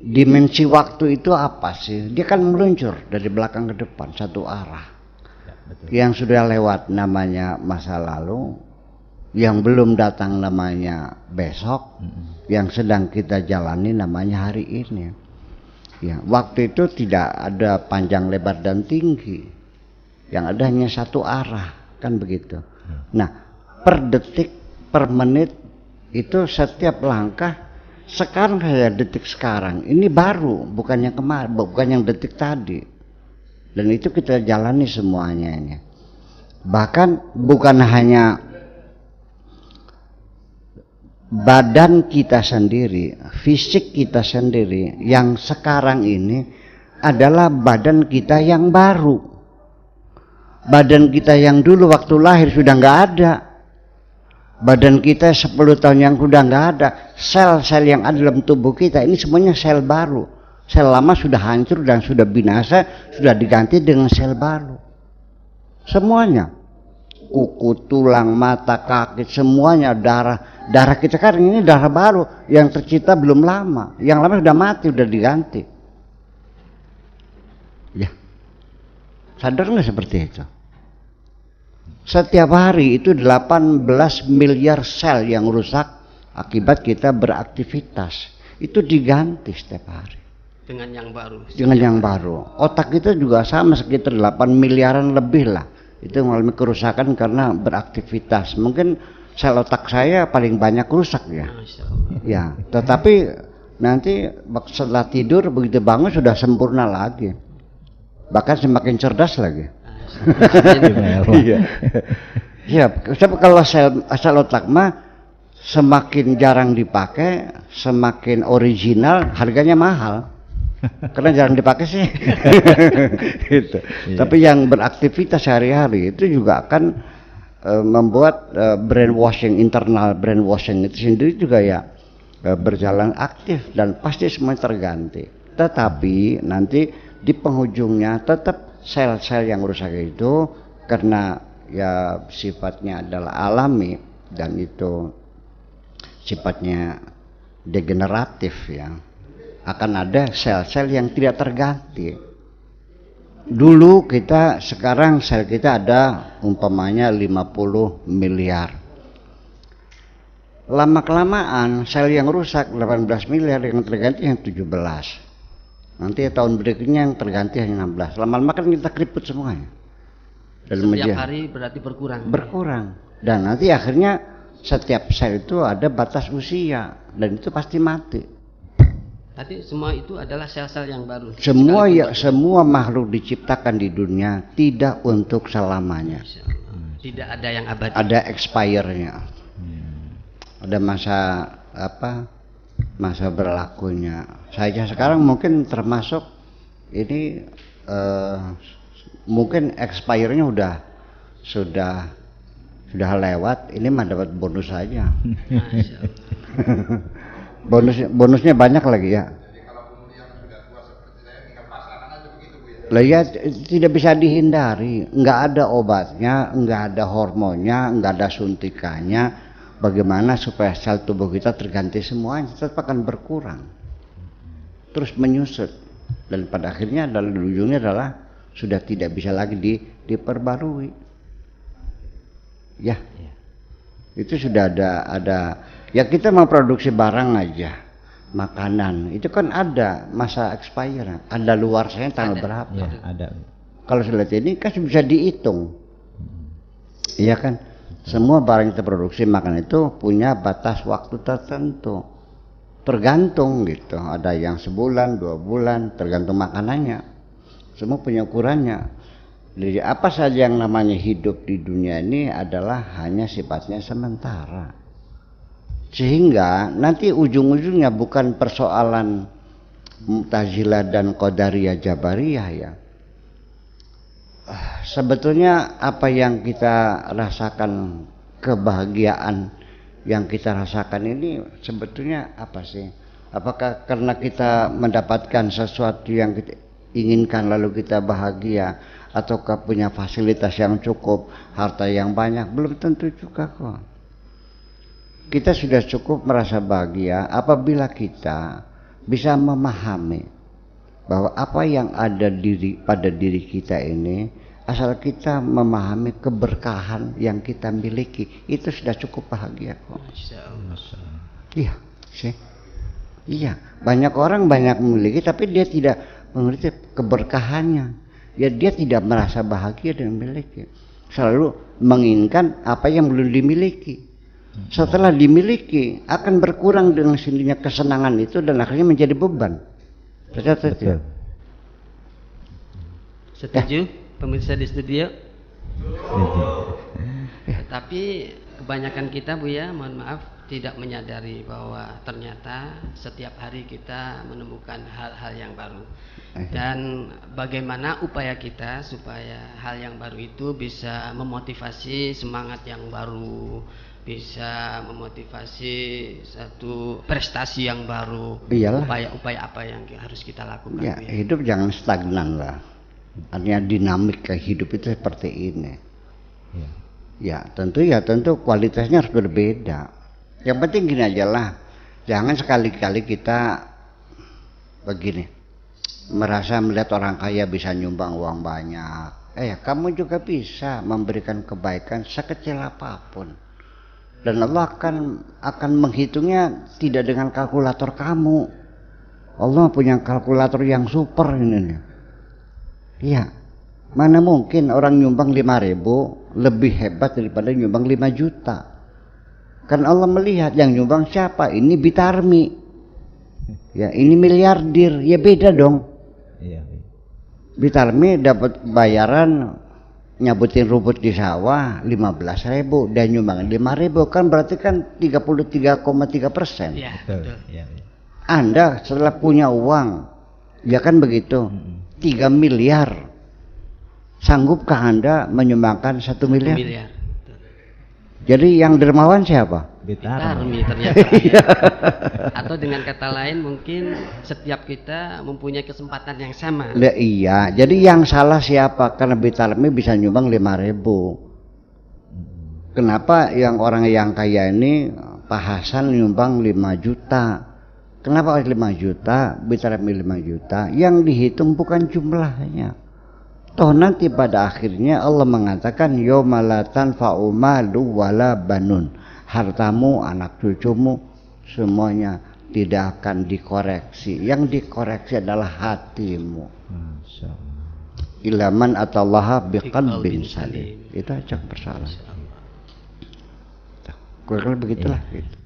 dimensi waktu itu apa sih? Dia kan meluncur dari belakang ke depan satu arah. Ya, betul. Yang sudah lewat namanya masa lalu, yang belum datang namanya besok, yang sedang kita jalani namanya hari ini. Ya, waktu itu tidak ada panjang, lebar dan tinggi. Yang ada hanya satu arah, kan begitu. Nah, per detik, per menit itu setiap langkah sekarang kayak detik sekarang ini baru, bukan yang kemarin, bukan yang detik tadi. Dan itu kita jalani semuanya ini. Bahkan bukan hanya badan kita sendiri, fisik kita sendiri yang sekarang ini adalah badan kita yang baru. Badan kita yang dulu waktu lahir sudah nggak ada. Badan kita 10 tahun yang sudah nggak ada. Sel-sel yang ada dalam tubuh kita ini semuanya sel baru. Sel lama sudah hancur dan sudah binasa, sudah diganti dengan sel baru. Semuanya. Kuku, tulang, mata, kaki, semuanya darah. Darah kita sekarang ini darah baru yang tercipta belum lama. Yang lama sudah mati, sudah diganti. Ya. Sadar nggak seperti itu? Setiap hari itu 18 miliar sel yang rusak akibat kita beraktivitas. Itu diganti setiap hari. Dengan yang baru. Dengan yang baru. Otak kita juga sama, sekitar 8 miliaran lebih lah. Itu mengalami kerusakan karena beraktivitas. Mungkin sel otak saya paling banyak rusak ya. Ya, tetapi nanti setelah tidur begitu bangun sudah sempurna lagi. Bahkan semakin cerdas lagi. Iya. Ya, kalau sel otak mah semakin jarang dipakai, semakin original, harganya mahal. Karena jarang dipakai sih. Gitu. Iya. Tapi yang beraktivitas sehari-hari itu juga akan membuat brainwashing, internal brainwashing itu sendiri juga ya berjalan aktif dan pasti semua terganti. Tetapi nanti di penghujungnya tetap sel-sel yang rusak itu karena ya sifatnya adalah alami dan itu sifatnya degeneratif ya, akan ada sel-sel yang tidak terganti. Dulu kita, sekarang sel kita ada umpamanya 50 miliar. Lama-kelamaan sel yang rusak 18 miliar, yang terganti yang 17. Nanti tahun berikutnya yang terganti hanya 16. Lama-lama kan kita keriput semuanya. Setiap hari berarti berkurang. Berkurang. Dan nanti akhirnya setiap sel itu ada batas usia dan itu pasti mati. Tadi semua itu adalah sel-sel yang baru. Semua makhluk diciptakan di dunia tidak untuk selamanya. Tidak ada yang abadi. Ada expire-nya. Ada masa berlakunya. Saya sekarang mungkin termasuk ini mungkin expire-nya sudah lewat. Ini mah dapat bonus saja. bonusnya banyak lagi ya. Jadi kalau kemudian sudah tua seperti saya tinggal pasangan aja begitu Bu ya. Lah ya tidak bisa dihindari, nggak ada obatnya, nggak ada hormonnya, nggak ada suntikannya. Bagaimana supaya sel tubuh kita terganti semuanya, tetap akan berkurang, terus menyusut dan pada akhirnya dalam ujungnya adalah sudah tidak bisa lagi diperbarui. Ya, itu sudah ada. Ya kita memproduksi barang aja, makanan itu kan ada masa expire, ada luarsanya tanggal berapa. Ya, ada. Kalau sudah ini kan bisa dihitung, iya kan? Semua barang yang kita produksi makan itu punya batas waktu tertentu, tergantung gitu. Ada yang sebulan, 2 bulan, tergantung makanannya. Semua punya ukurannya. Jadi apa saja yang namanya hidup di dunia ini adalah hanya sifatnya sementara. Sehingga nanti ujung-ujungnya bukan persoalan Mu'tazilah dan Qadariyah Jabariyah ya. Sebetulnya apa yang kita rasakan, kebahagiaan yang kita rasakan ini sebetulnya apa sih? Apakah karena kita mendapatkan sesuatu yang kita inginkan lalu kita bahagia, ataukah punya fasilitas yang cukup, harta yang banyak? Belum tentu juga kok. Kita sudah cukup merasa bahagia apabila kita bisa memahami bahwa apa yang ada pada diri kita ini, asal kita memahami keberkahan yang kita miliki, itu sudah cukup bahagia kok. Iya sih. Iya, banyak orang banyak memiliki tapi dia tidak mengerti keberkahannya. Ya dia tidak merasa bahagia dengan memiliki. Selalu menginginkan apa yang belum dimiliki. Setelah dimiliki akan berkurang dengan sendirinya kesenangan itu dan akhirnya menjadi beban. Betul. Setuju? Pemirsa di studio? Tetapi kebanyakan kita Buya, mohon maaf, tidak menyadari bahwa ternyata setiap hari kita menemukan hal-hal yang baru. Dan bagaimana upaya kita supaya hal yang baru itu bisa memotivasi semangat yang baru, bisa memotivasi satu prestasi yang baru. Iyalah. Upaya-upaya apa yang harus kita lakukan? Ya, hidup jangan stagnan lah. Artinya dinamik ke hidup itu seperti ini. Ya tentu kualitasnya harus berbeda. Yang penting gini aja lah, jangan sekali-kali kita begini, merasa melihat orang kaya bisa nyumbang uang banyak. Kamu juga bisa memberikan kebaikan sekecil apapun. Dan Allah akan menghitungnya tidak dengan kalkulator kamu. Allah punya kalkulator yang super ini. Iya. Mana mungkin orang nyumbang 5.000 lebih hebat daripada nyumbang 5 juta. Kan Allah melihat yang nyumbang siapa? Ini Bitarmi. Ya, ini miliarder. Ya beda dong. Iya. Bitarmi dapat bayaran nyabutin rumput di sawah 15.000 dan nyumbang 5.000, kan berarti kan 33,3%. Iya, betul. Iya. Anda setelah punya uang, ya kan begitu, 3 miliar. Sanggupkah Anda menyumbangkan 1 miliar? 1 miliar. Jadi yang dermawan siapa? Bitarmi ternyata. Atau dengan kata lain mungkin setiap kita mempunyai kesempatan yang sama. Iya, jadi yang salah siapa? Karena Bitarmi bisa nyumbang 5.000. Kenapa yang orang yang kaya ini Pak Hasan nyumbang 5 juta? Kenapa 5 juta? Bitarmi 5 juta? Yang dihitung bukan jumlahnya. Toh nanti pada akhirnya Allah mengatakan yauma la tanfa'u malu wala banun. Hartamu, anak cucumu semuanya tidak akan dikoreksi. Yang dikoreksi adalah hatimu. Ilaman atallaha biqalbin salim. Itu aja persoalan. Kurang begitulah gitu.